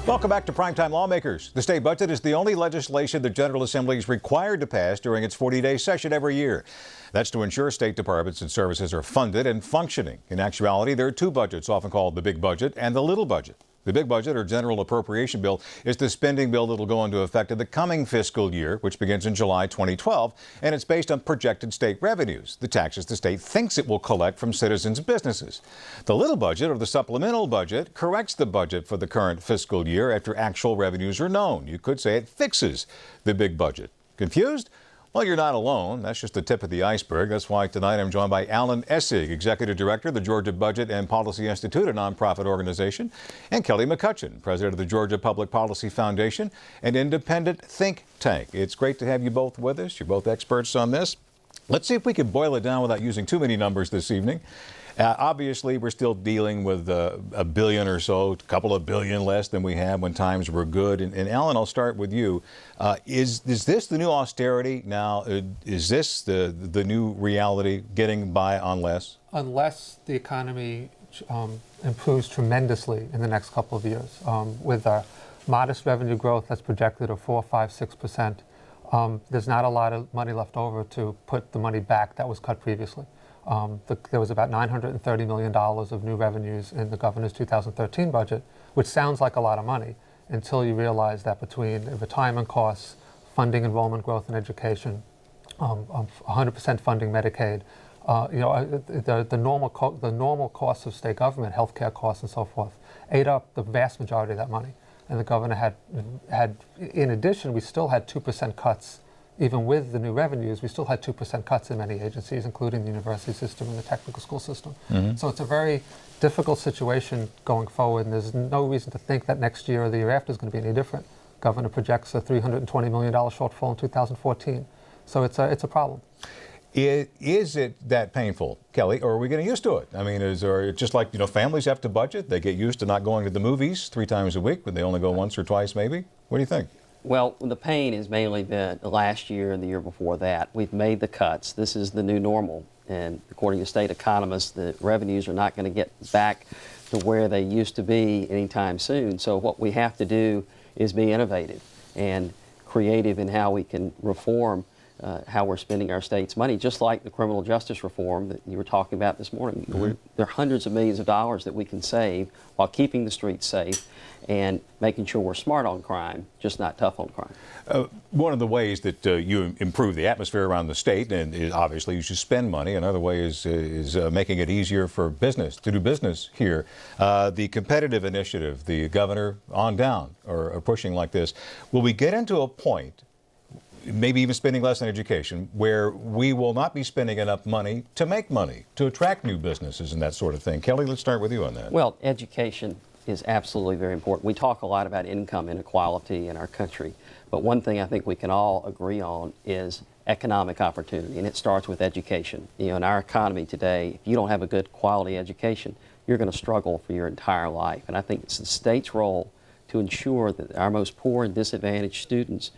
Welcome back to Primetime Lawmakers. The state budget is the only legislation the General Assembly is required to pass during its 40-day session every year. That's to ensure state departments and services are funded and functioning. In actuality, there are two budgets, often called the big budget and the little budget. The big budget, or general appropriation bill, is the spending bill that will go into effect in the coming fiscal year, which begins in July 2012, and it's based on projected state revenues, the taxes the state thinks it will collect from citizens and businesses. The little budget, or the supplemental budget, corrects the budget for the current fiscal year after actual revenues are known. You could say it fixes the big budget. Confused? Well, you're not alone. That's just the tip of the iceberg. That's why tonight I'm joined by Alan Essig, Executive Director of the Georgia Budget and Policy Institute, a nonprofit organization, and Kelly McCutchen, President of the Georgia Public Policy Foundation, an independent think tank. It's great to have you both with us. You're both experts on this. Let's see if we can boil it down without using too many numbers this evening. Obviously, we're still dealing with a billion or so, a couple of billion less than we had when times were good. And Alan, I'll start with you. Is this the new austerity now? Is this the new reality, getting by on less? Unless the economy improves tremendously in the next couple of years, with a modest revenue growth that's projected of 4, 5, 6%, there's not a lot of money left over to put the money back that was cut previously. There was about $930 million of new revenues in the governor's 2013 budget, which sounds like a lot of money until you realize that between retirement costs, funding enrollment growth in education, 100% funding Medicaid, the normal costs of state government, healthcare costs and so forth, ate up the vast majority of that money. And the governor had in addition, we still had 2% cuts. Even with the new revenues, we still had 2% cuts in many agencies, including the university system and the technical school system. Mm-hmm. So it's a very difficult situation going forward, and there's no reason to think that next year or the year after is going to be any different. Governor projects a $320 million shortfall in 2014. So it's a problem. Is it that painful, Kelly, or are we getting used to it? I mean, is there, just like, families have to budget, they get used to not going to the movies 3 times a week, but they only go once or twice maybe? What do you think? Well, the pain has mainly been last year and the year before that. We've made the cuts. This is the new normal. And according to state economists, the revenues are not going to get back to where they used to be anytime soon. So what we have to do is be innovative and creative in how we can reform how we're spending our state's money, just like the criminal justice reform that you were talking about this morning. Mm-hmm. There are hundreds of millions of dollars that we can save while keeping the streets safe and making sure we're smart on crime, just not tough on crime. One of the ways that you improve the atmosphere around the state, and obviously you should spend money. Another way is making it easier for business to do business here. The competitive initiative, the governor on down are pushing like this. Will we get into a point, maybe even spending less on education, where we will not be spending enough money to make money, to attract new businesses and that sort of thing? Kelly, let's start with you on that. Well, education is absolutely very important. We talk a lot about income inequality in our country, but one thing I think we can all agree on is economic opportunity, and it starts with education. In our economy today, if you don't have a good quality education, you're going to struggle for your entire life. And I think it's the state's role to ensure that our most poor and disadvantaged students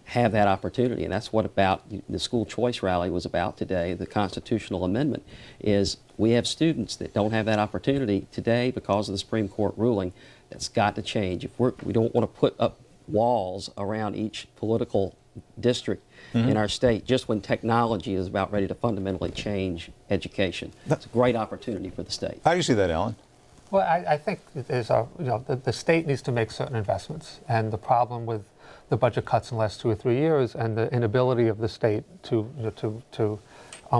have that opportunity. And that's what the school choice rally was about today. The constitutional amendment is we have students that don't have that opportunity today because of the Supreme Court ruling. That's got to change. If we don't want to put up walls around each political district in our state just when technology is about ready to fundamentally change education. That's a great opportunity for the state. How do you see that, Alan? Well, I think there's the state needs to make certain investments, and the problem with the budget cuts in the last 2 or 3 years and the inability of the state to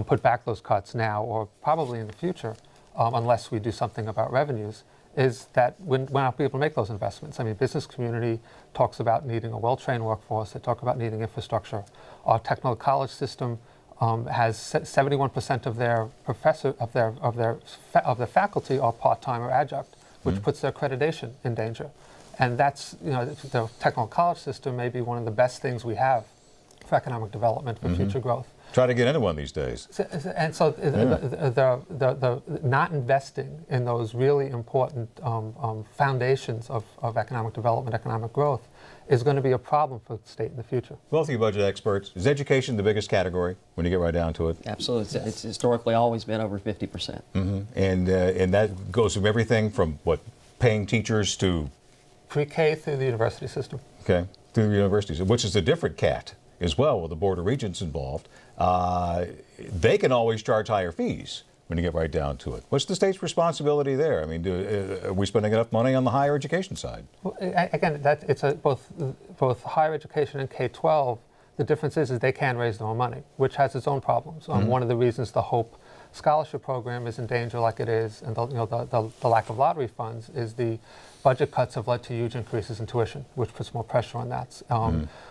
put back those cuts now or probably in the future, unless we do something about revenues, is that we're not able to make those investments. I mean, business community talks about needing a well-trained workforce. They talk about needing infrastructure. Our technical college system has 71% of their faculty are part-time or adjunct, which puts their accreditation in danger. And that's, the technical college system may be one of the best things we have for economic development, for future growth. Try to get into one these days. And so the not investing in those really important foundations of economic development, economic growth, is going to be a problem for the state in the future. Both of you budget experts, is education the biggest category when you get right down to it? Absolutely. It's historically always been over 50%. And that goes from everything from paying teachers to pre-K through the university system. Okay, through the universities, which is a different cat as well with the Board of Regents involved. They can always charge higher fees when you get right down to it. What's the state's responsibility there? I mean, are we spending enough money on the higher education side? Well, again, it's both higher education and K-12. The difference is they can raise their own money, which has its own problems. One of the reasons the HOPE scholarship program is in danger like it is, and the lack of lottery funds, is the budget cuts have led to huge increases in tuition, which puts more pressure on that.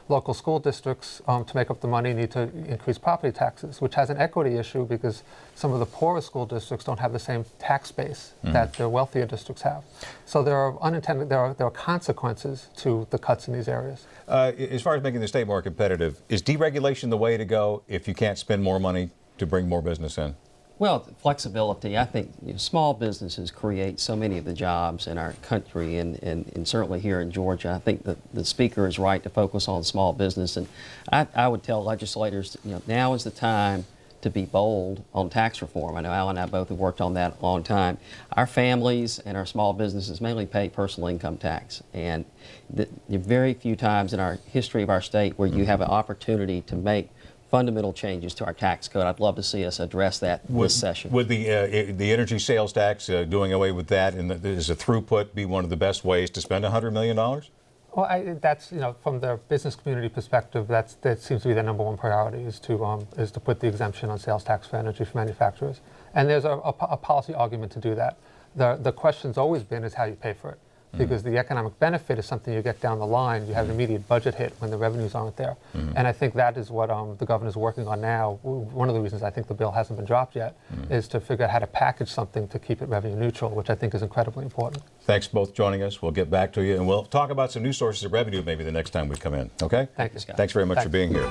Local school districts, to make up the money, need to increase property taxes, which has an equity issue because some of the poorer school districts don't have the same tax base that the wealthier districts have. So there are consequences to the cuts in these areas. As far as making the state more competitive, is deregulation the way to go if you can't spend more money to bring more business in? Well, flexibility. I think small businesses create so many of the jobs in our country, and certainly here in Georgia. I think that the speaker is right to focus on small business, and I would tell legislators, now is the time to be bold on tax reform. I know Al and I both have worked on that a long time. Our families and our small businesses mainly pay personal income tax, and very few times in our history of our state where you have an opportunity to make fundamental changes to our tax code. I'd love to see us address that this session. Would the energy sales tax, doing away with that, and as a throughput, be one of the best ways to spend $100 million? Well, that's from the business community perspective, that seems to be the number one priority is to put the exemption on sales tax for energy for manufacturers, and there's a policy argument to do that. The question's always been is how you pay for it. Because the economic benefit is something you get down the line. You have an immediate budget hit when the revenues aren't there. And I think that is what the governor's working on now. One of the reasons I think the bill hasn't been dropped yet is to figure out how to package something to keep it revenue neutral, which I think is incredibly important. Thanks both joining us. We'll get back to you, and we'll talk about some new sources of revenue maybe the next time we come in. Okay? Thank you. Thanks very much for being here.